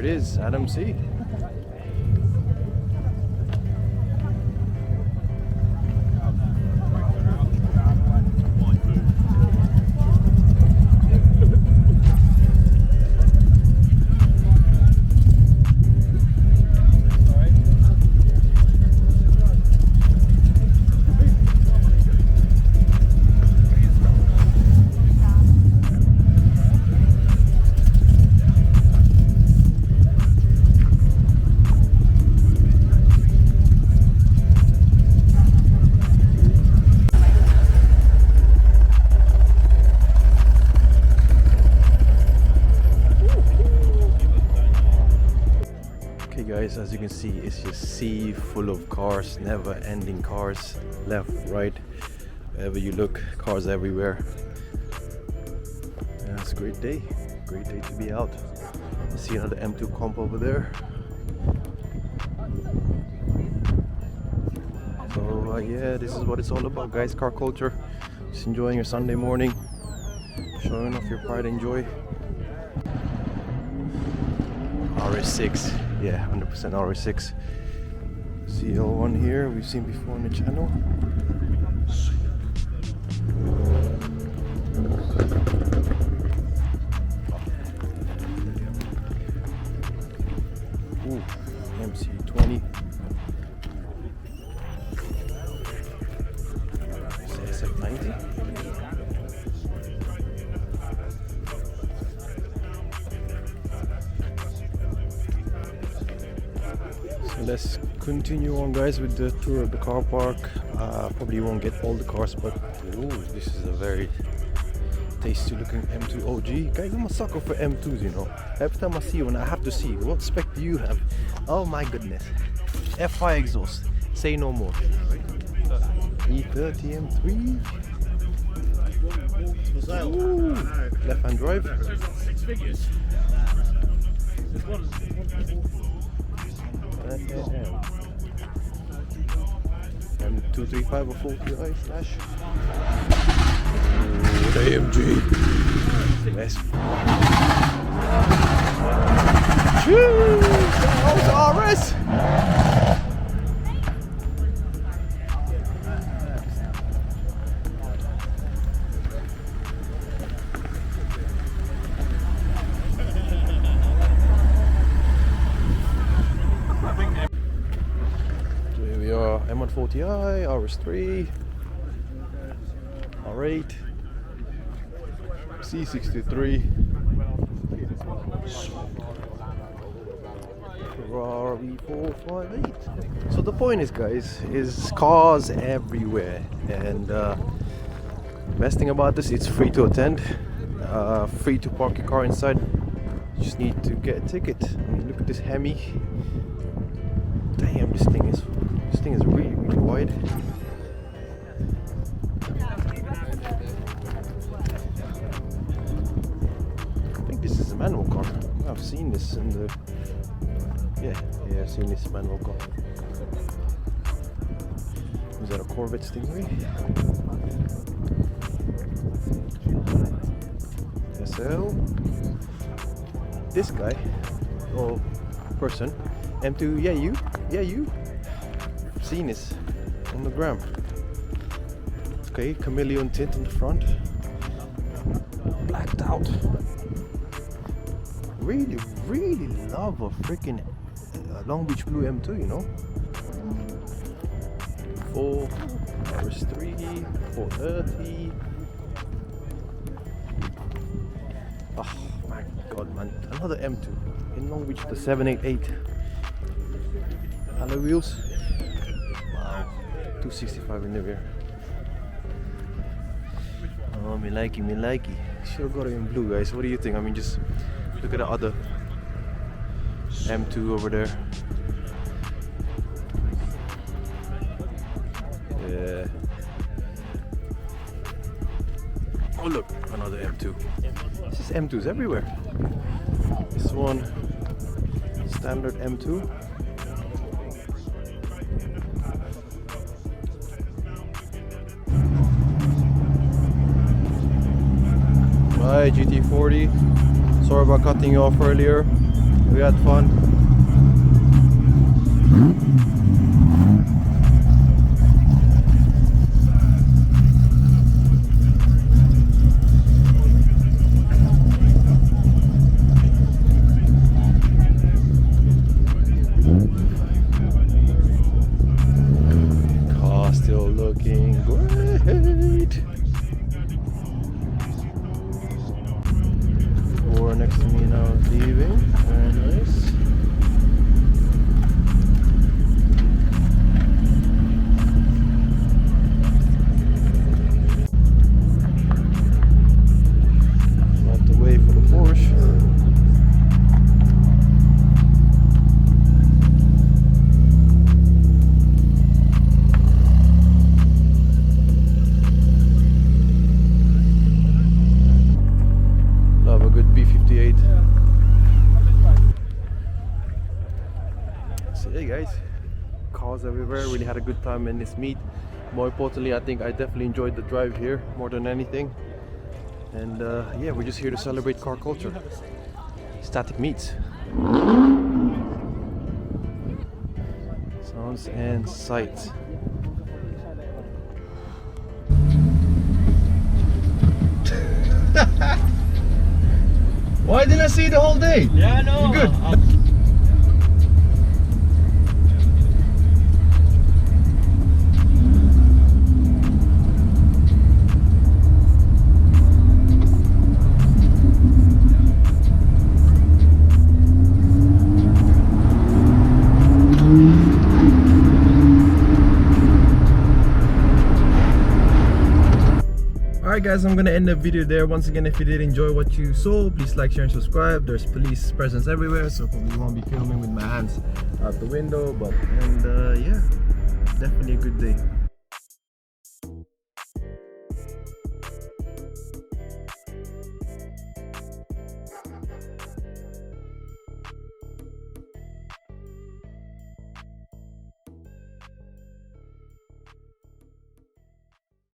it is, adamc. Okay guys, as you can see, it's just sea full of cars, never ending cars, left, right, wherever you look, cars everywhere. Yeah, it's a great day to be out. See another M2 comp over there. So yeah, this is what it's all about guys, car culture. Just enjoying your Sunday morning, showing off your pride and joy. RS6, yeah, 100% RS6. CL1 here, we've seen before on the channel. Ooh, MC20. SF90. Let's continue on guys with the tour of the car park. Probably won't get all the cars, but ooh, this is a very tasty looking M2 OG. Guys, I'm a sucker for M2s, you know. Every time I see one I have to see what spec do you have. Oh my goodness, F5 exhaust, say no more. E30 M3. Ooh, left hand drive. 6 figures. M235 or 40i slash. Ooh, the AMG. Yes. Jude! That was RS! M140i, RS3, R8, C63, Ferrari 458. So the point is guys, is cars everywhere, and best thing about this, it's free to attend, free to park your car inside. You just need to get a ticket. I mean, look at this Hemi. Damn, this thing is really wide. I think this is a manual car. I've seen this in the I've seen this manual car. Is that a Corvette Stingray? SL. This guy, or person, M2, you. Seen this on the gram. Okay, chameleon tint on the front, blacked out. Really love a freaking Long Beach Blue M2, you know. 4 RS3 430. Oh my god, man, another M2 in Long Beach, the 788 alloy wheels. 265 in the rear. Oh, me likey. Should have got it in blue, guys. What do you think? I mean, just look at the other M2 over there. Yeah. Oh look, another M2. This is M2s everywhere. This one, standard M2. Hi, GT40. Sorry about cutting you off earlier. We had fun. Car still looking great. Or next to me now leaving. Very nice. Not to wait for the Porsche. Love a good B58. So hey guys, cars everywhere. Really had a good time in this meet. More importantly, I think I definitely enjoyed the drive here more than anything. And yeah, we're just here to celebrate car culture. Static meets. Sounds and sights. Why didn't I see the whole day? Yeah, I know. You good? Alright guys, I'm gonna end the video there. Once again, if you did enjoy what you saw, please like, share and subscribe. There's police presence everywhere, so probably won't be filming with my hands out the window, but yeah, definitely a good day.